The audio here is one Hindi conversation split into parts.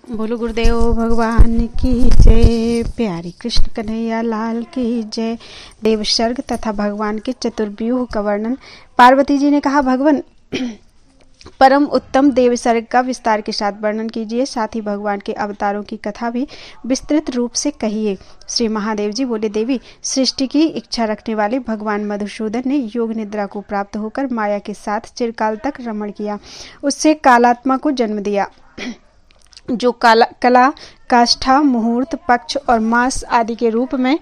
बोलो गुरुदेव भगवान की जय। प्यारी कृष्ण कन्हैया लाल की जय। देव सर्ग तथा भगवान के चतुर्व्यूह का वर्णन। पार्वती जी ने कहा, भगवान परम उत्तम देव सर्ग का विस्तार के साथ वर्णन कीजिए, साथ ही भगवान के अवतारों की कथा भी विस्तृत रूप से कहिए। श्री महादेव जी बोले, देवी, सृष्टि की इच्छा रखने वाले भगवान मधुसूदन ने योग निद्रा को प्राप्त होकर माया के साथ चिरकाल तक रमण किया। उससे कालात्मा को जन्म दिया, जो कला, काष्ठा, मुहूर्त, पक्ष और मास आदि के रूप में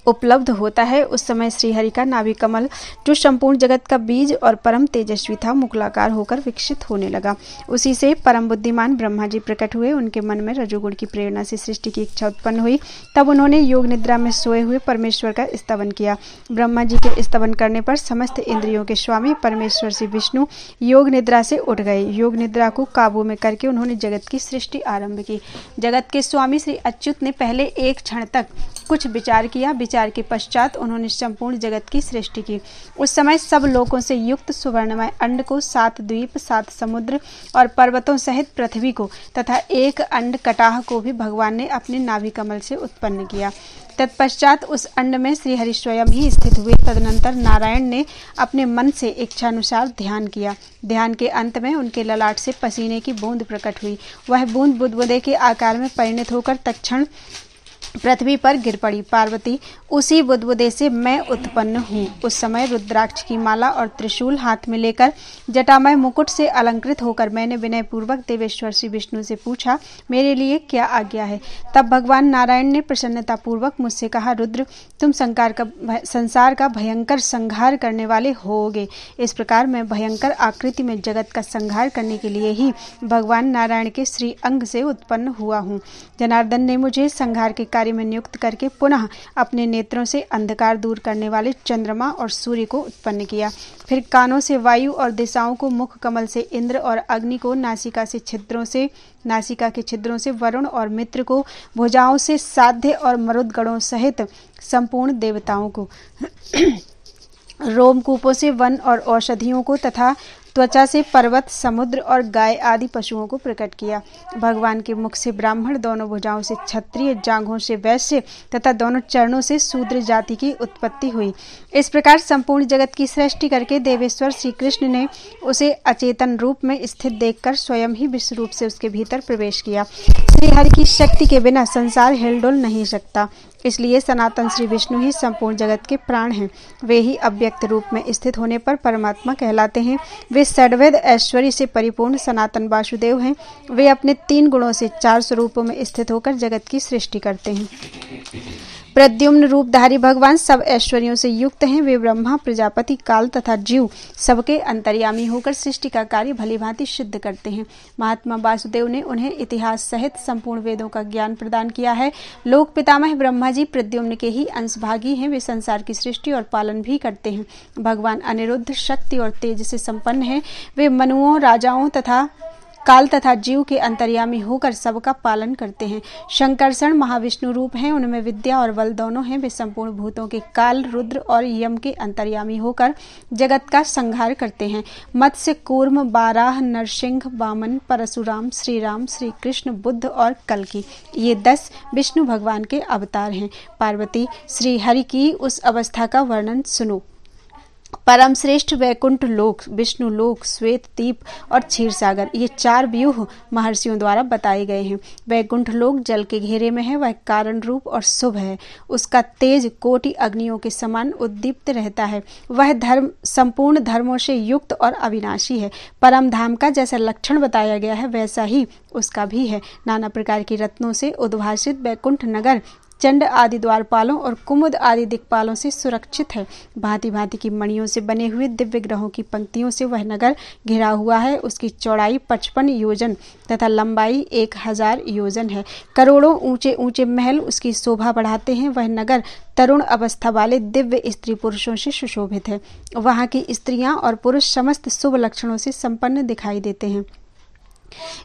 उपलब्ध होता है। उस समय श्रीहरि का नाभि कमल, जो संपूर्ण जगत का बीज और परम तेजस्वी था, मुकुलाकार होकर विकसित होने लगा। उसी से परम बुद्धिमान ब्रह्मा जी प्रकट हुए। उनके मन में रजोगुण की प्रेरणा से सृष्टि की इच्छा उत्पन्न हुई। तब उन्होंने योग निद्रा में सोए हुए परमेश्वर का स्तवन किया। ब्रह्मा जी के स्तवन करने पर समस्त इंद्रियों के स्वामी परमेश्वर श्री विष्णु योग निद्रा से उठ गए। योग निद्रा को काबू में करके उन्होंने जगत की सृष्टि आरंभ की। जगत के स्वामी श्री अच्युत ने पहले एक क्षण तक कुछ विचार किया। विचार के पश्चात उन्होंने संपूर्ण जगत की सृष्टि की। उस समय सब लोकों से युक्त सुवर्णमय अंड को, 7 द्वीप, 7 समुद्र और पर्वतों सहित पृथ्वी को तथा एक अंड कटाह को भी भगवान ने अपने नाभि कमल से उत्पन्न किया। तत्पश्चात उस अंड में श्रीहरि स्वयं ही स्थित हुए। तदनंतर नारायण ने अपने मन से इच्छानुसार ध्यान किया। ध्यान के अंत में उनके ललाट से पसीने की बूंद प्रकट हुई। वह बूंद बुदबुदे के आकार में परिणत होकर तत्क्षण पृथ्वी पर गिर पड़ी। पार्वती, उसी बुदबुदे से मैं उत्पन्न हूँ। उस समय रुद्राक्ष की माला और त्रिशूल हाथ में लेकर जटामय मुकुट से अलंकृत होकर मैंने विनय पूर्वक देवेश्वर श्री विष्णु से पूछा, मेरे लिए क्या आज्ञा है। तब भगवान नारायण ने प्रसन्नता पूर्वक मुझसे कहा, रुद्र, तुम संसार का भयंकर संहार करने वाले होगे। इस प्रकार मैं भयंकर आकृति में जगत का संहार करने के लिए ही भगवान नारायण के श्री अंग से उत्पन्न हुआ हूँ। जनार्दन ने मुझे संहार के कार्य में नियुक्त करके पुनः अपने नेत्रों से अंधकार दूर करने वाले चंद्रमा और सूर्य को उत्पन्न किया। फिर कानों से वायु और दिशाओं को, मुख कमल से इंद्र और अग्नि को, नासिका के छिद्रों से वरुण और मित्र को, भुजाओं से साध्य और मरुदगणों सहित संपूर्ण देवताओं को, रोमकूपों से वन और औषधियों को तथा त्वचा से पर्वत, समुद्र और गाय आदि पशुओं को प्रकट किया। भगवान के मुख से ब्राह्मण, दोनों भुजाओं से क्षत्रिय, जांघों से वैश्य तथा दोनों चरणों से शूद्र जाति की उत्पत्ति हुई। इस प्रकार संपूर्ण जगत की सृष्टि करके देवेश्वर श्री कृष्ण ने उसे अचेतन रूप में स्थित देखकर स्वयं ही विश्व रूप से उसके भीतर प्रवेश किया। श्रीहरि की शक्ति के बिना संसार हिलडुल नहीं सकता। इसलिए सनातन श्री विष्णु ही संपूर्ण जगत के प्राण हैं। वे ही अव्यक्त रूप में स्थित होने पर परमात्मा कहलाते हैं। वे षड्वेद ऐश्वर्य से परिपूर्ण सनातन वासुदेव हैं। वे अपने 3 गुणों से 4 स्वरूपों में स्थित होकर जगत की सृष्टि करते हैं। प्रद्युम्न रूपधारी भगवान सब ऐश्वर्यों से युक्त हैं। वे ब्रह्मा, प्रजापति, काल तथा जीव सबके अंतर्यामी होकर सृष्टि का कार्य भलीभांति सिद्ध करते हैं। महात्मा वासुदेव ने उन्हें इतिहास सहित संपूर्ण वेदों का ज्ञान प्रदान किया है। लोक पितामह ब्रह्मा जी प्रद्युम्न के ही अंशभागी हैं। वे संसार की सृष्टि और पालन भी करते हैं। भगवान अनिरुद्ध शक्ति और तेज से संपन्न हैं। वे मनुओं, राजाओं तथा काल तथा जीव के अंतर्यामी होकर सबका पालन करते हैं। शंकरषण महाविष्णु रूप हैं। उनमें विद्या और बल दोनों हैं। वे संपूर्ण भूतों के काल, रुद्र और यम के अंतर्यामी होकर जगत का संहार करते हैं। मत्स्य, कूर्म, बाराह, नरसिंह, वामन, परशुराम, श्री राम, श्री कृष्ण, बुद्ध और कल्कि, ये 10 विष्णु भगवान के अवतार हैं। पार्वती, श्री हरि की उस अवस्था का वर्णन सुनो। परम श्रेष्ठ वैकुंठ लोक, विष्णु लोक, श्वेत दीप और क्षीर सागर, ये 4 व्यूह महर्षियों द्वारा बताए गए हैं। वैकुंठ लोक जल के घेरे में है। वह कारण रूप और शुभ है। उसका तेज कोटि अग्नियों के समान उद्दीप्त रहता है। वह संपूर्ण धर्मों से युक्त और अविनाशी है। परम धाम का जैसा लक्षण बताया गया है वैसा ही उसका भी है। नाना प्रकार की रत्नों से उद्भासित वैकुंठ नगर चंड आदि द्वारपालों और कुमुद आदि दिक्पालों से सुरक्षित है। भांति भांति की मणियों से बने हुए दिव्य ग्रहों की पंक्तियों से वह नगर घिरा हुआ है। उसकी चौड़ाई 55 योजन तथा लंबाई 1000 योजन है। करोड़ों ऊंचे ऊंचे महल उसकी शोभा बढ़ाते हैं। वह नगर तरुण अवस्था वाले दिव्य स्त्री पुरुषों से सुशोभित है। वहाँ की स्त्रियां और पुरुष समस्त शुभ लक्षणों से संपन्न दिखाई देते हैं।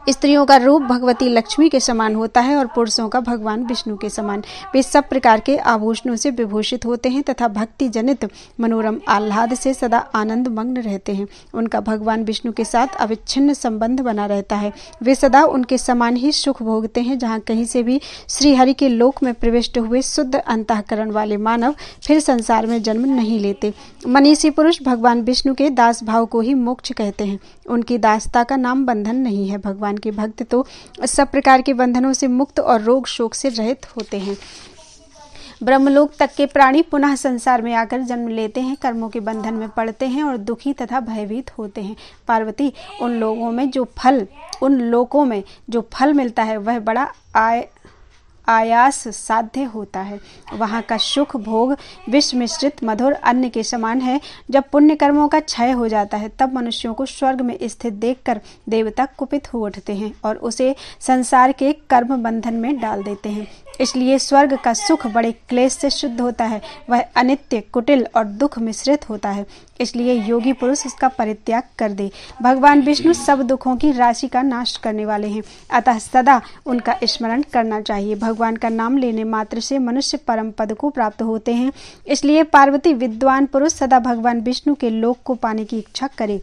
स्त्रियों का रूप भगवती लक्ष्मी के समान होता है और पुरुषों का भगवान विष्णु के समान। वे सब प्रकार के आभूषणों से विभूषित होते हैं तथा भक्ति जनित मनोरम आह्लाद से सदा आनंद मग्न रहते हैं। उनका भगवान विष्णु के साथ अविच्छिन्न संबंध बना रहता है। वे सदा उनके समान ही सुख भोगते हैं। जहाँ कहीं से भी श्रीहरि के लोक में प्रविष्ट हुए शुद्ध अंतःकरण वाले मानव फिर संसार में जन्म नहीं लेते। मनीषी पुरुष भगवान विष्णु के दास भाव को ही मोक्ष कहते हैं। उनकी दासता का नाम बंधन नहीं है। भगवान के भक्त तो सब प्रकार के बंधनों से मुक्त और रोग शोक से रहित होते हैं। ब्रह्मलोक तक के प्राणी पुनः संसार में आकर जन्म लेते हैं, कर्मों के बंधन में पड़ते हैं और दुखी तथा भयभीत होते हैं। पार्वती, उन लोगों में जो फल मिलता है वह बड़ा आयास साध्य होता है। वहाँ का सुख भोग विष मिश्रित मधुर अन्न के समान है। जब पुण्य कर्मों का क्षय हो जाता है तब मनुष्यों को स्वर्ग में स्थित देखकर देवता कुपित हो उठते हैं और उसे संसार के कर्म बंधन में डाल देते हैं। इसलिए स्वर्ग का सुख बड़े क्लेश से शुद्ध होता है। वह अनित्य, कुटिल और दुख मिश्रित होता है। इसलिए योगी पुरुष उसका परित्याग कर दे। भगवान विष्णु सब दुखों की राशि का नाश करने वाले हैं, अतः सदा उनका स्मरण करना चाहिए। भगवान का नाम लेने मात्र से मनुष्य परम पद को प्राप्त होते हैं। इसलिए पार्वती, विद्वान पुरुष सदा भगवान विष्णु के लोक को पाने की इच्छा करे।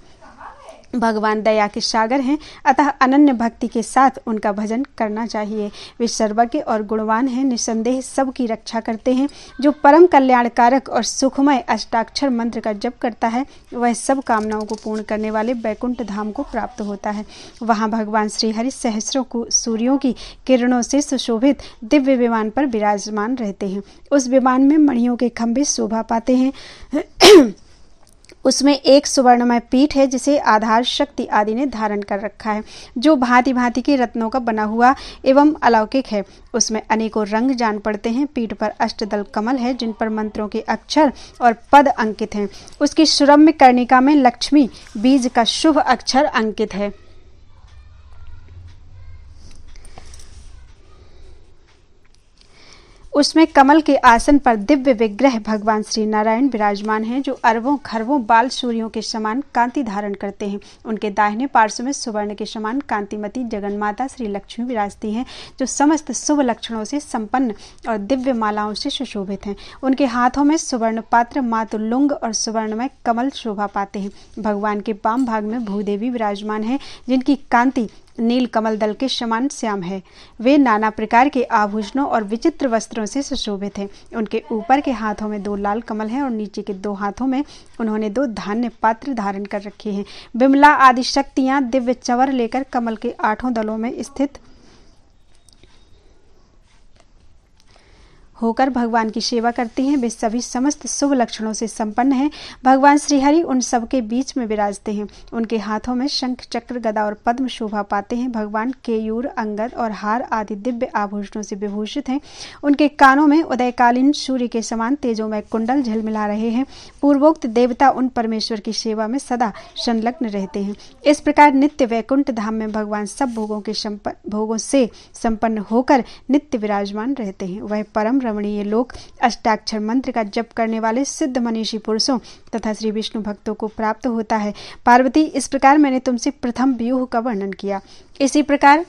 भगवान दया के सागर हैं, अतः अनन्य भक्ति के साथ उनका भजन करना चाहिए। वे सर्वज्ञ और गुणवान हैं, निसंदेह सबकी रक्षा करते हैं। जो परम कल्याणकारक और सुखमय अष्टाक्षर मंत्र का जप करता है वह सब कामनाओं को पूर्ण करने वाले बैकुंठ धाम को प्राप्त होता है। वहाँ भगवान श्रीहरि सहस्रों को सूर्यों की किरणों से सुशोभित दिव्य विमान पर विराजमान रहते हैं। उस विमान में मणियों के खंभे शोभा पाते हैं। उसमें एक सुवर्णमय पीठ है जिसे आधार शक्ति आदि ने धारण कर रखा है, जो भांति भांति के रत्नों का बना हुआ एवं अलौकिक है। उसमें अनेकों रंग जान पड़ते हैं। पीठ पर अष्टदल कमल है जिन पर मंत्रों के अक्षर और पद अंकित हैं। उसकी सुरम्य कर्णिका में लक्ष्मी बीज का शुभ अक्षर अंकित है। उसमें कमल के आसन पर दिव्य विग्रह भगवान श्री नारायण विराजमान हैं, जो अरबों खरबों बाल सूर्यों के समान कांति धारण करते हैं। उनके दाहिने पार्श्व में सुवर्ण के समान कांतिमती जगन्माता श्री लक्ष्मी विराजती हैं, जो समस्त शुभ लक्षणों से संपन्न और दिव्य मालाओं से सुशोभित हैं। उनके हाथों में सुवर्ण पात्र, मातुल्लुंग और सुवर्णमय कमल शोभा पाते हैं। भगवान के वाम भाग में भूदेवी विराजमान है, जिनकी कांति नील कमल दल के समान श्याम है। वे नाना प्रकार के आभूषणों और विचित्र वस्त्रों से सुशोभित हैं। उनके ऊपर के हाथों में 2 लाल कमल हैं और नीचे के 2 हाथों में उन्होंने 2 धान्य पात्र धारण कर रखे हैं। विमला आदि शक्तियां दिव्य चवर लेकर कमल के 8 दलों में स्थित होकर भगवान की सेवा करती हैं। वे सभी समस्त शुभ लक्षणों से संपन्न हैं। भगवान श्रीहरि उन सब के बीच में विराजते हैं। उनके हाथों में शंख, चक्र, गदा और पद्म शोभा पाते हैं। भगवान केयूर, अंगद और हार आदि दिव्य आभूषणों से विभूषित हैं। उनके कानों में उदयकालीन सूर्य के समान तेजोमय कुंडल झिलमिला रहे हैं। पूर्वोक्त देवता उन परमेश्वर की सेवा में सदा संलग्न रहते हैं। इस प्रकार नित्य वैकुंठ धाम में भगवान सब भोगों से संपन्न होकर नित्य विराजमान रहते हैं। वह परम रमणीय लोक अष्टाक्षर मंत्र का जप करने वाले सिद्ध मनीषी पुरुषों तथा श्री विष्णु भक्तों को प्राप्त होता है। पार्वती, इस प्रकार मैंने तुमसे प्रथम व्यूह का वर्णन किया। इसी प्रकार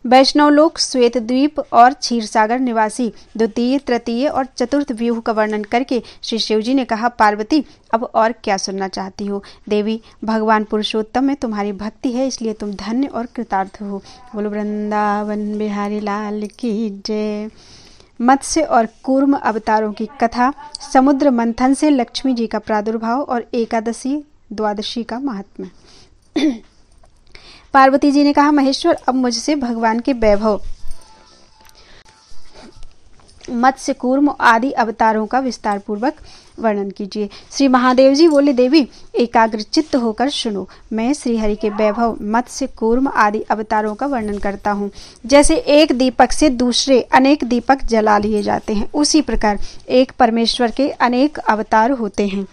वैष्णवलोक, श्वेत द्वीप और क्षीरसागर निवासी द्वितीय, तृतीय और चतुर्थ व्यूह का वर्णन करके श्री शिवजी ने कहा, पार्वती अब और क्या सुनना चाहती हो? देवी, भगवान पुरुषोत्तम में तुम्हारी भक्ति है, इसलिए तुम धन्य और कृतार्थ हो। बोलो वृंदावन बिहारी लाल की जय। मत्स्य और कूर्म अवतारों की कथा, समुद्र मंथन से लक्ष्मी जी का प्रादुर्भाव और एकादशी द्वादशी का महात्म्य। पार्वती जी ने कहा, महेश्वर अब मुझसे भगवान के वैभव, मत्स्य, कूर्म आदि अवतारों का विस्तार पूर्वक वर्णन कीजिए। श्री महादेव जी बोले, देवी एकाग्र चित्त होकर सुनो। मैं श्रीहरि के वैभव, मत्स्य, कूर्म आदि अवतारों का वर्णन करता हूँ। जैसे एक दीपक से दूसरे अनेक दीपक जला लिए जाते हैं, उसी प्रकार एक परमेश्वर के अनेक अवतार होते हैं।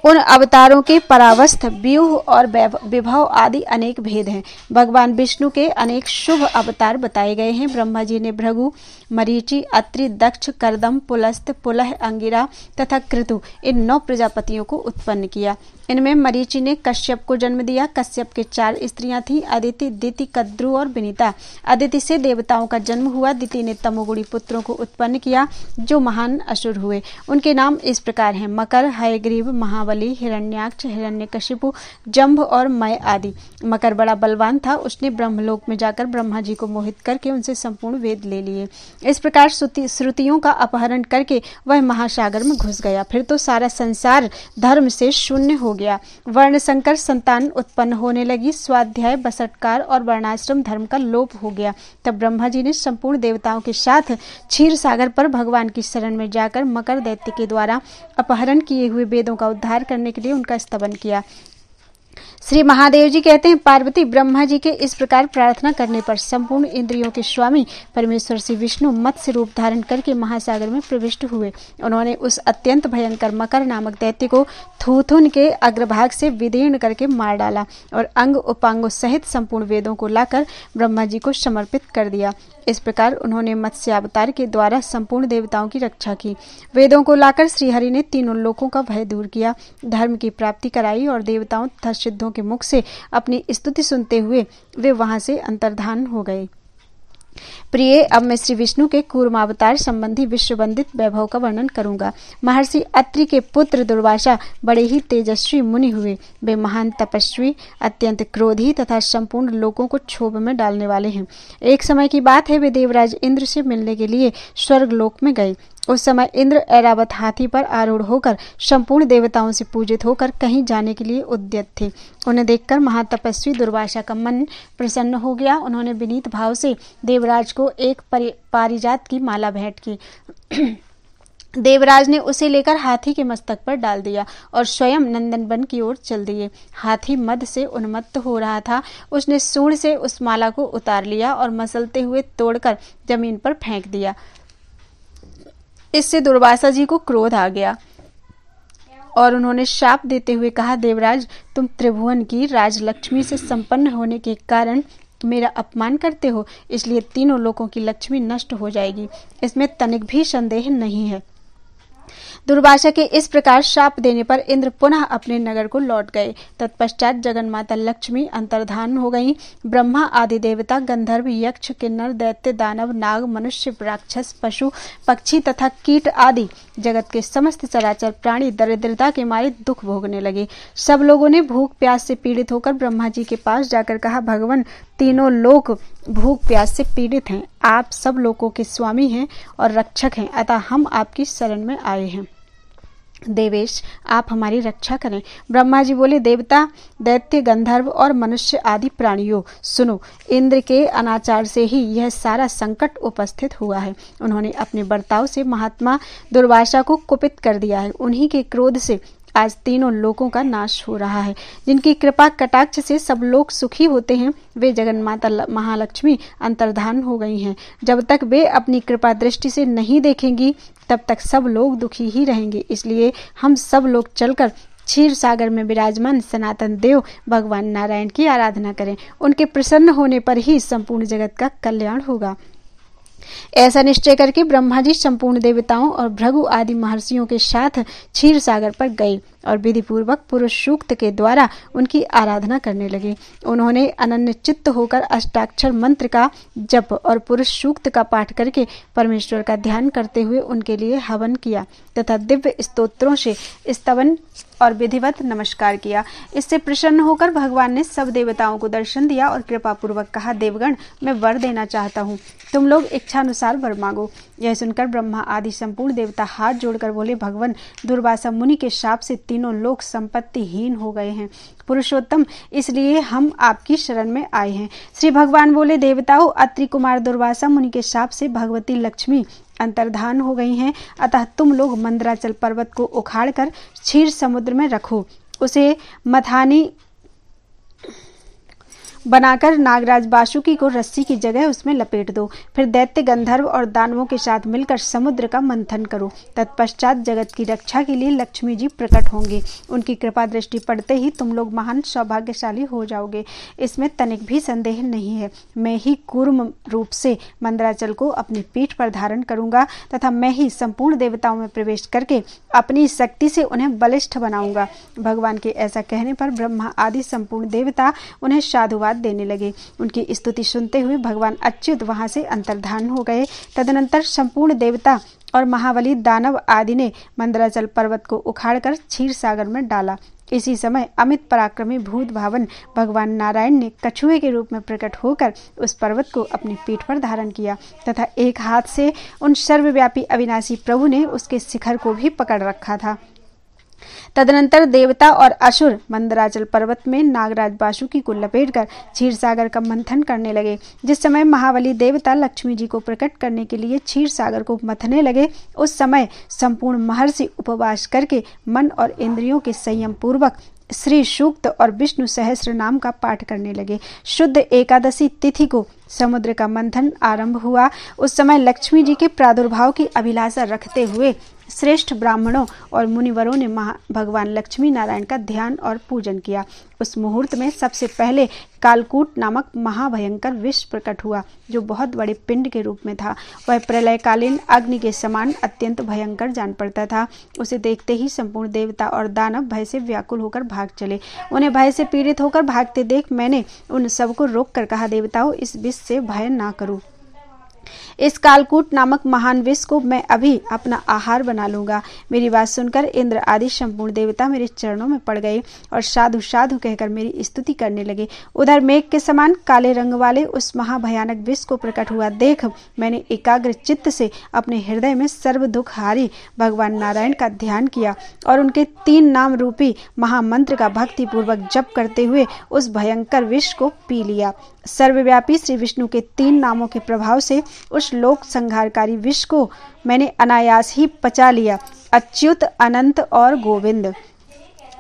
उन अवतारों के परावस्थ, व्यूह और विभव आदि अनेक भेद हैं। भगवान विष्णु के अनेक शुभ अवतार बताए गए हैं। ब्रह्मा जी ने भृगु, मरीचि, अत्रि, दक्ष, कर्दम, पुलस्त, पुलह, अंगिरा तथा क्रतु इन 9 प्रजापतियों को उत्पन्न किया। इनमें मरीचि ने कश्यप को जन्म दिया। कश्यप के 4 स्त्रियां थीं, अदिति, दिति, कद्रु और विनीता। अदिति से देवताओं का जन्म हुआ। दिति ने तमोगुणी पुत्रों को उत्पन्न किया जो महान असुर हुए। उनके नाम इस प्रकार हैं: मकर, हयग्रीव, महाबली, हिरण्याक्ष, हिरण्यकशिपु, जंभ और मय आदि। मकर बड़ा बलवान था। उसने ब्रह्मलोक में जाकर ब्रह्मा जी को मोहित करके उनसे संपूर्ण वेद ले लिए। इस प्रकार श्रुतियों का अपहरण करके वह महासागर में घुस गया। फिर तो सारा संसार धर्म से शून्य हो गया। वर्ण संकर संतान उत्पन्न होने लगी। स्वाध्याय, बसटकार और वर्णाश्रम धर्म का लोप हो गया। तब ब्रह्मा जी ने संपूर्ण देवताओं के साथ क्षीर सागर पर भगवान की शरण में जाकर मकर दैत्य के द्वारा अपहरण किए हुए वेदों का उद्धार करने के लिए उनका स्तवन किया। श्री महादेव जी कहते हैं, पार्वती ब्रह्मा जी के इस प्रकार प्रार्थना करने पर संपूर्ण इंद्रियों के स्वामी परमेश्वर श्री विष्णु मत्स्य रूप धारण करके महासागर में प्रविष्ट हुए। उन्होंने उस अत्यंत भयंकर मकर नामक दैत्य को थूथुन के अग्रभाग से विदीर्ण करके मार डाला और अंग उपांगों सहित संपूर्ण वेदों को लाकर ब्रह्मा जी को समर्पित कर दिया। इस प्रकार उन्होंने मत्स्यावतार के द्वारा संपूर्ण देवताओं की रक्षा की। वेदों को लाकर श्रीहरि ने तीनों लोकों का भय दूर किया, धर्म की प्राप्ति कराई और देवताओं तथा सिद्धों के मुख से अपनी स्तुति सुनते हुए वे वहां से अंतर्धान हो गए। प्रिय, अब मैं श्री विष्णु के कूर्मावतार संबंधी विश्ववंदित वैभव का वर्णन करूंगा। महर्षि अत्रि के पुत्र दुर्वासा बड़े ही तेजस्वी मुनि हुए। वे महान तपस्वी, अत्यंत क्रोधी तथा संपूर्ण लोकों को क्षोभ में डालने वाले हैं। एक समय की बात है, वे देवराज इंद्र से मिलने के लिए स्वर्गलोक में गए। उस समय इंद्र ऐरावत हाथी पर आरूढ़ होकर संपूर्ण देवताओं से पूजित होकर कहीं जाने के लिए उद्यत थे। उन्हें देखकर महातपस्वी दुर्वासा का मन प्रसन्न हो गया। उन्होंने विनीत भाव से देवराज को एक पारिजात की माला भेंट की। देवराज ने उसे लेकर हाथी के मस्तक पर डाल दिया और स्वयं नंदनवन की ओर चल दिए। हाथी मद से उन्मत्त हो रहा था। उसने सूंड से उस माला को उतार लिया और मसलते हुए तोड़कर जमीन पर फेंक दिया। इससे दुर्वासा जी को क्रोध आ गया और उन्होंने शाप देते हुए कहा, देवराज, तुम त्रिभुवन की राजलक्ष्मी से संपन्न होने के कारण मेरा अपमान करते हो, इसलिए तीनों लोकों की लक्ष्मी नष्ट हो जाएगी। इसमें तनिक भी संदेह नहीं है। दुर्वासा के इस प्रकार शाप देने पर इंद्र पुनः अपने नगर को लौट गए। तत्पश्चात जगन्माता लक्ष्मी अंतर्धान हो गईं। ब्रह्मा आदि देवता, गंधर्व, यक्ष, किन्नर, दैत्य, दानव, नाग, मनुष्य, राक्षस, पशु, पक्षी तथा कीट आदि जगत के समस्त चराचर प्राणी दरिद्रता के मारे दुख भोगने लगे। सब लोगों ने भूख प्यास से पीड़ित होकर ब्रह्मा जी के पास जाकर कहा, भगवान, तीनों लोक भूख प्यास से पीड़ित हैं। आप सब लोगों के स्वामी हैं और रक्षक हैं, अतः हम आपकी शरण में आए हैं। देवेश, आप हमारी रक्षा करें। ब्रह्मा जी बोले, देवता, दैत्य, गंधर्व और मनुष्य आदि प्राणियों, सुनो, इंद्र के अनाचार से ही यह सारा संकट उपस्थित हुआ है। उन्होंने अपने बर्ताव से महात्मा दुर्वासा को कुपित कर दिया है। उन्हीं के क्रोध से आज तीनों लोकों का नाश हो रहा है। जिनकी कृपा कटाक्ष से सब लोग सुखी होते हैं, वे जगन्माता महालक्ष्मी अंतर्धान हो गई हैं। जब तक वे अपनी कृपा दृष्टि से नहीं देखेंगी, तब तक सब लोग दुखी ही रहेंगे। इसलिए हम सब लोग चलकर क्षीर सागर में विराजमान सनातन देव भगवान नारायण की आराधना करें। उनके प्रसन्न होने पर ही संपूर्ण जगत का कल्याण होगा। ऐसा निश्चय करके ब्रह्मा जी संपूर्ण देवताओं और भृगु आदि महर्षियों के साथ क्षीर सागर पर गए और विधि पूर्वक पुरुष सूक्त के द्वारा उनकी आराधना करने लगे। उन्होंने अनन्य चित्त होकर अष्टाक्षर मंत्र का जप और पुरुष सूक्त का पाठ करके परमेश्वर का ध्यान करते हुए उनके लिए हवन किया तथा दिव्य स्तोत्रों से स्तवन और विधिवत नमस्कार किया। इससे प्रसन्न होकर भगवान ने सब देवताओं को दर्शन दिया और कृपा पूर्वक कहा, देवगण, मैं वर देना चाहता हूँ, तुम लोग इच्छानुसार वर मांगो। यह सुनकर ब्रह्मा आदि संपूर्ण देवता हाथ जोड़कर बोले, भगवान, दुर्वासा मुनि के शाप से तीनों लोग संपत्तिहीन हो गए हैं। पुरुषोत्तम, इसलिए हम आपकी शरण में आए हैं। श्री भगवान बोले, देवताओं, अत्रि कुमार दुर्वासा मुनि के शाप से भगवती लक्ष्मी अंतर्धान हो गई हैं, अतः तुम लोग मंदराचल पर्वत को उखाड़कर क्षीर समुद्र में रखो, उसे बनाकर नागराज वासुकी को रस्सी की जगह उसमें लपेट दो। फिर दैत्य, गंधर्व और दानवों के साथ मिलकर समुद्र का मंथन करो। तत्पश्चात जगत की रक्षा के लिए लक्ष्मी जी प्रकट होंगे। उनकी कृपा दृष्टि पड़ते ही तुम लोग महान सौभाग्यशाली हो जाओगे, इसमें तनिक भी संदेह नहीं है। मैं ही कूर्म रूप से मंदराचल को अपनी पीठ पर धारण करूंगा तथा मैं ही संपूर्ण देवताओं में प्रवेश करके अपनी शक्ति से उन्हें बलिष्ठ बनाऊंगा। भगवान के ऐसा कहने पर ब्रह्मा आदि संपूर्ण देवता उन्हें साधुवाद देने लगे। उनकी स्तुति सुनते हुए भगवान अच्युत वहां से अंतर्धान हो गए। तदनंतर संपूर्ण देवता और महाबली दानव आदि ने मंदराचल पर्वत को उखाड़कर क्षीर सागर में डाला। इसी समय अमित पराक्रमी भूत भावन भगवान नारायण ने कछुए के रूप में प्रकट होकर उस पर्वत को अपनी पीठ पर धारण किया तथा एक हाथ से उन सर्वव्यापी अविनाशी प्रभु ने उसके शिखर को भी पकड़ रखा था। तदनंतर देवता और असुर मंदराचल पर्वत में नागराज वासुकी को लपेटकर क्षीर सागर का मंथन करने लगे। जिस समय महाबली देवता लक्ष्मी जी को प्रकट करने के लिए क्षीर सागर को मथने लगे, उस समय संपूर्ण महर्षि उपवास करके मन और इंद्रियों के संयम पूर्वक श्री सूक्त और विष्णु सहस्र नाम का पाठ करने लगे। शुद्ध एकादशी तिथि को समुद्र का मंथन आरंभ हुआ। उस समय लक्ष्मी जी के प्रादुर्भाव की अभिलाषा रखते हुए श्रेष्ठ ब्राह्मणों और मुनिवरों ने भगवान लक्ष्मी नारायण का ध्यान और पूजन किया। उस मुहूर्त में सबसे पहले कालकूट नामक महाभयंकर विष प्रकट हुआ, जो बहुत बड़े पिंड के रूप में था। वह प्रलयकालीन अग्नि के समान अत्यंत भयंकर जान पड़ता था। उसे देखते ही संपूर्ण देवता और दानव भय से व्याकुल होकर भाग चले। उन्हें भय से पीड़ित होकर भागते देख मैंने उन सबको रोककर कहा, देवताओं, इस विष से भय ना करो। इस कालकूट नामक महान विष को मैं अभी अपना आहार बना लूंगा। मेरी बात सुनकर इंद्र आदि संपूर्ण देवता मेरे चरणों में पड़ गए और साधु साधु कहकर मेरी स्तुति करने लगे। उधर मेघ के समान काले रंग वाले उस महाभयानक विष को प्रकट हुआ देख मैंने एकाग्र चित्त से अपने हृदय में सर्व दुखहारी भगवान नारायण का ध्यान किया और उनके 3 नाम रूपी महामंत्र का भक्ति पूर्वक जप करते हुए उस भयंकर विष को पी लिया। सर्वव्यापी श्री विष्णु के 3 नामों के प्रभाव से उस लोक संहारकारी विष को मैंने अनायास ही पचा लिया। अच्युत, अनंत और गोविंद,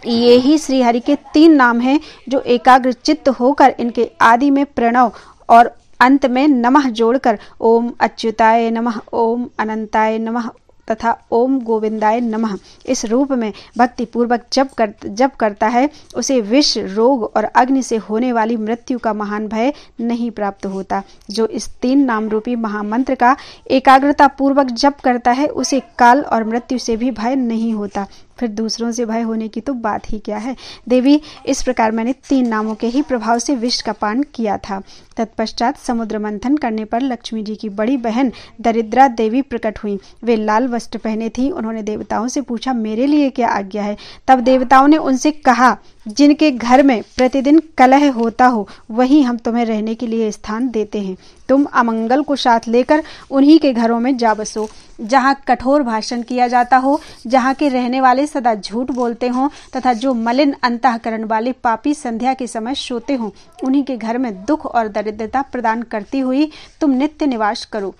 ये ही श्री हरि के 3 नाम हैं जो एकाग्र चित्त होकर इनके आदि में प्रणव और अंत में नमः जोड़कर ओम अच्युताय नमः, ओम अनंताय नमः तथा ओम गोविंदाय नमः इस रूप में भक्ति पूर्वक जप करता है, उसे विष, रोग और अग्नि से होने वाली मृत्यु का महान भय नहीं प्राप्त होता। जो इस 3 नाम रूपी महामंत्र का एकाग्रता पूर्वक जप करता है, उसे काल और मृत्यु से भी भय नहीं होता। फिर दूसरों से भय होने की तो बात ही क्या है। देवी, इस प्रकार मैंने 3 नामों के ही प्रभाव से विष का पान किया था। तत्पश्चात समुद्र मंथन करने पर लक्ष्मी जी की बड़ी बहन दरिद्रा देवी प्रकट हुई। वे लाल वस्त्र पहने थी। उन्होंने देवताओं से पूछा, मेरे लिए क्या आज्ञा है। तब देवताओं ने उनसे कहा, जिनके घर में प्रतिदिन कलह होता हो वहीं हम तुम्हें रहने के लिए स्थान देते हैं। तुम अमंगल को साथ लेकर उन्हीं के घरों में जा बसो, जहाँ कठोर भाषण किया जाता हो, जहाँ के रहने वाले सदा झूठ बोलते हों तथा जो मलिन अंतःकरण वाले पापी संध्या के समय सोते हों, उन्हीं के घर में दुख और दरिद्रता प्रदान करती हुई तुम नित्य निवास करो।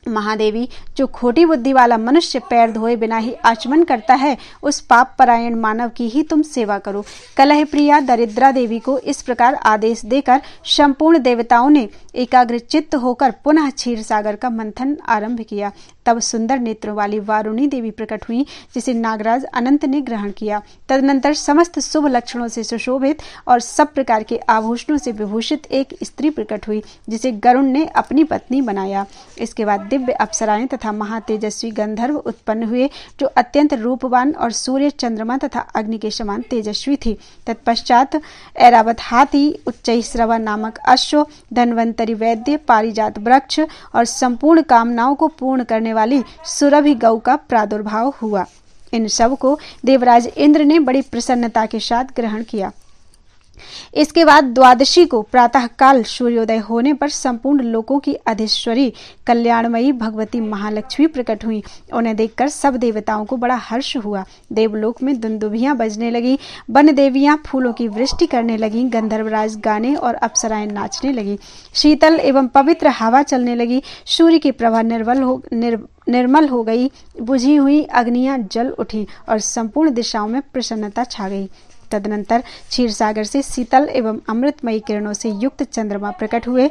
महादेवी, जो खोटी बुद्धि वाला मनुष्य पैर धोए बिना ही आचमन करता है, उस पाप परायण मानव की ही तुम सेवा करो। कलह प्रिया दरिद्रा देवी को इस प्रकार आदेश देकर संपूर्ण देवताओं ने एकाग्र चित्त होकर पुनः क्षीर सागर का मंथन आरंभ किया। तब सुंदर नेत्रों वाली वारुणी देवी प्रकट हुई, जिसे नागराज अनंत ने ग्रहण किया। तदनंतर समस्त शुभ लक्षणों से सुशोभित और सब प्रकार के आभूषणों से विभूषित एक स्त्री प्रकट हुई, जिसे गरुण ने अपनी पत्नी बनाया। इसके बाद दिव्य अप्सराएं तथा महातेजस्वी गंधर्व उत्पन्न हुए, जो अत्यंत रूपवान और सूर्य, चंद्रमा तथा अग्नि के समान तेजस्वी थी। तत्पश्चात ऐरावत हाथी, उच्चैःश्रवा नामक अश्व, धन्वंतरी वैद्य, पारिजात वृक्ष और संपूर्ण कामनाओं को पूर्ण करने वाली सुरभि गौ का प्रादुर्भाव हुआ। इन सब को देवराज इंद्र ने बड़ी प्रसन्नता के साथ ग्रहण किया। इसके बाद द्वादशी को प्रातः काल सूर्योदय होने पर संपूर्ण लोकों की अधीश्वरी कल्याणमयी भगवती महालक्ष्मी प्रकट हुई। उन्हें देखकर सब देवताओं को बड़ा हर्ष हुआ। देवलोक में दुंदुभियां बजने लगी, वन देवियां फूलों की वृष्टि करने लगी, गंधर्वराज गाने और अप्सराएं नाचने लगी, शीतल एवं पवित्र हवा चलने लगी, सूर्य की प्रभा निर्मल हो गई, बुझी हुई अग्नियां जल उठी और संपूर्ण दिशाओं में प्रसन्नता छा गई। तदनंतर क्षीर सागर से शीतल एवं अमृतमयी किरणों से युक्त चंद्रमा प्रकट हुए,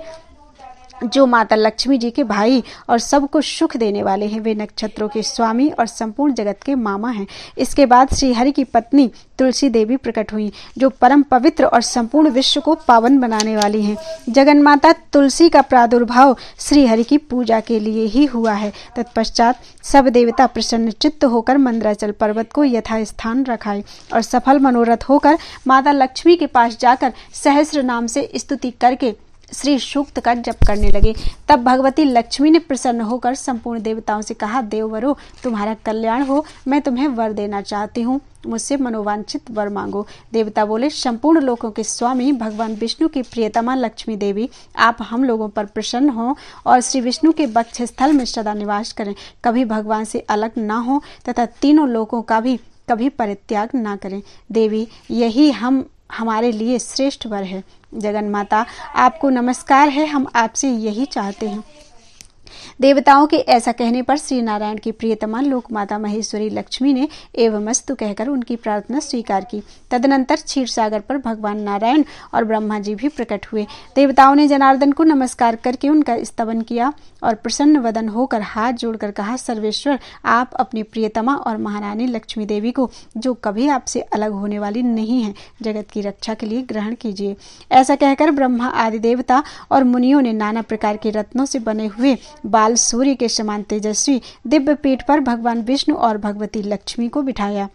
जो माता लक्ष्मी जी के भाई और सबको सुख देने वाले हैं। वे नक्षत्रों के स्वामी और संपूर्ण जगत के मामा हैं। इसके बाद श्री हरि की पत्नी तुलसी देवी प्रकट हुई, जो परम पवित्र और संपूर्ण विश्व को पावन बनाने वाली हैं। जगन माता तुलसी का प्रादुर्भाव श्री हरि की पूजा के लिए ही हुआ है। तत्पश्चात सब देवता प्रसन्न चित्त होकर मंदराचल पर्वत को यथास्थान रखाए और सफल मनोरथ होकर माता लक्ष्मी के पास जाकर सहस्र नाम से स्तुति करके श्री सूक्त का जप करने लगे। तब भगवती लक्ष्मी ने प्रसन्न होकर संपूर्ण देवताओं से कहा, देववरों, तुम्हारा कल्याण हो, मैं तुम्हें वर देना चाहती हूँ, मुझसे मनोवांछित वर मांगो। देवता बोले, संपूर्ण लोकों के स्वामी भगवान विष्णु की प्रियतमा लक्ष्मी देवी, आप हम लोगों पर प्रसन्न हो और श्री विष्णु के वक्ष स्थल में सदा निवास करें, कभी भगवान से अलग ना हो तथा तीनों लोकों का भी कभी परित्याग ना करें। देवी, यही हमारे लिए श्रेष्ठ वर है। जगन माता, आपको नमस्कार है, हम आपसे यही चाहते हैं। देवताओं के ऐसा कहने पर श्री नारायण की प्रियतमा लोक माता महेश्वरी लक्ष्मी ने एवमस्तु कहकर उनकी प्रार्थना स्वीकार की। तदनंतर क्षीर सागर पर भगवान नारायण और ब्रह्मा जी भी प्रकट हुए। देवताओं ने जनार्दन को नमस्कार करके उनका स्तवन किया और प्रसन्न वदन होकर हाथ जोड़कर कहा, सर्वेश्वर, आप अपनी प्रियतमा और महारानी लक्ष्मी देवी को, जो कभी आपसे अलग होने वाली नहीं है, जगत की रक्षा के लिए ग्रहण कीजिए। ऐसा कहकर ब्रह्मा आदि देवता और मुनियों ने नाना प्रकार के रत्नों से बने हुए बाल सूर्य के समान तेजस्वी दिव्य पीठ पर भगवान विष्णु और भगवती लक्ष्मी को बिठाया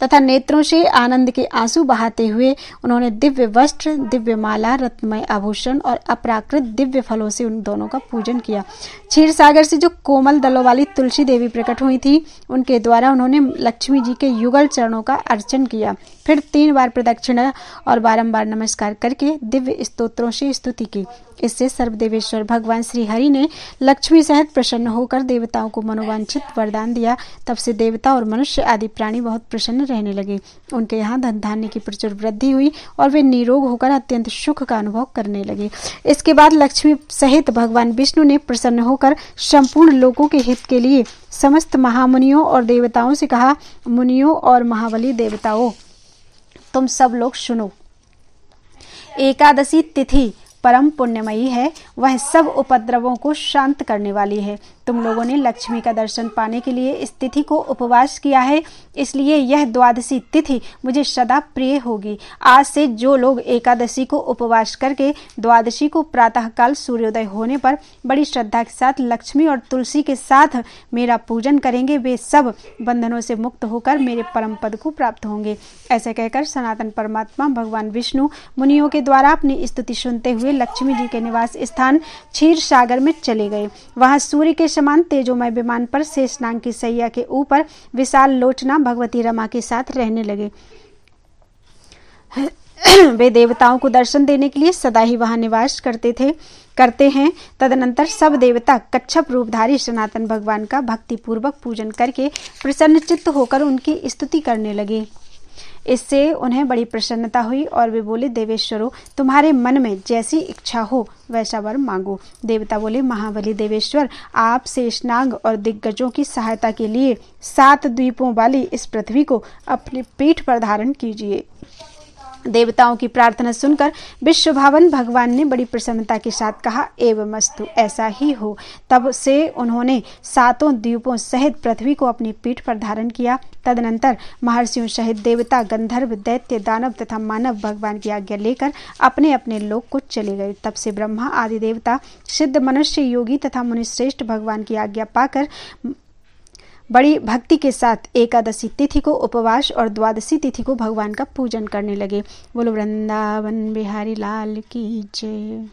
तथा नेत्रों से आनंद के आंसू बहाते हुए उन्होंने दिव्य वस्त्र, दिव्य माला, रत्नमय आभूषण और अपराकृत दिव्य फलों से उन दोनों का पूजन किया। क्षीर सागर से जो कोमल दलों वाली तुलसी देवी प्रकट हुई थी, उनके द्वारा उन्होंने लक्ष्मी जी के युगल चरणों का अर्चन किया। फिर 3 बार प्रदक्षिणा और बारंबार नमस्कार करके दिव्य स्तोत्रों से स्तुति की। इससे सर्वदेवेश्वर भगवान श्री हरि ने लक्ष्मी सहित प्रसन्न होकर देवताओं को मनोवांछित वरदान दिया। तब से देवता और मनुष्य आदि प्राणी बहुत प्रसन्न रहने लगे। उनके यहाँ धन धान्य की प्रचुर वृद्धि हुई और वे निरोग होकर अत्यंत सुख का अनुभव करने लगे। इसके बाद लक्ष्मी सहित भगवान विष्णु ने प्रसन्न होकर संपूर्ण लोकों के हित के लिए समस्त महामुनियों और देवताओं से कहा, मुनियों और महाबली देवताओं, तुम सब लोग सुनो। एकादशी तिथि परम पुण्यमयी है, वह सब उपद्रवों को शांत करने वाली है। तुम लोगों ने लक्ष्मी का दर्शन पाने के लिए इस तिथि को उपवास किया है, इसलिए यह द्वादशी तिथि मुझे सदा प्रिय होगी। आज से जो लोग एकादशी को उपवास करके द्वादशी को प्रातःकाल सूर्योदय होने पर बड़ी श्रद्धा के साथ लक्ष्मी और तुलसी के साथ मेरा पूजन करेंगे, वे सब बंधनों से मुक्त होकर मेरे परम पद को प्राप्त होंगे। ऐसा कहकर सनातन परमात्मा भगवान विष्णु मुनियों के द्वारा अपनी स्तुति सुनते हुए लक्ष्मी जी के निवास स्थान क्षीर सागर में चले गए। वहां सूर्य के समान तेजोमय विमान पर शेषनाग की सैया के ऊपर विशाल लोचना भगवती रमा के साथ रहने लगे। वे देवताओं को दर्शन देने के लिए सदा ही वहां निवास करते हैं। तदनंतर सब देवता कच्छप रूपधारी सनातन भगवान का भक्ति पूर्वक पूजन करके प्रसन्न चित्त होकर उनकी स्तुति करने लगे। इससे उन्हें बड़ी प्रसन्नता हुई और वे बोले, देवेश्वरों, तुम्हारे मन में जैसी इच्छा हो वैसा वर मांगो। देवता बोले, महाबली देवेश्वर, आप शेषनाग और दिग्गजों की सहायता के लिए 7 द्वीपों वाली इस पृथ्वी को अपनी पीठ पर धारण कीजिए। देवताओं की प्रार्थना सुनकर विश्वभावन भगवान ने बड़ी प्रसन्नता के साथ कहा, एवमस्तु, ऐसा ही हो। तब से उन्होंने 7 द्वीपों सहित पृथ्वी को अपनी पीठ पर धारण किया। तदनंतर महर्षियों सहित देवता, गंधर्व, दैत्य, दानव तथा मानव भगवान की आज्ञा लेकर अपने अपने लोक को चले गए। तब से ब्रह्मा आदि देवता, सिद्ध मनुष्य, योगी तथा मुनिश्रेष्ठ भगवान की आज्ञा पाकर बड़ी भक्ति के साथ एकादशी तिथि को उपवास और द्वादशी तिथि को भगवान का पूजन करने लगे। बोलो वृंदावन बिहारी लाल की जय।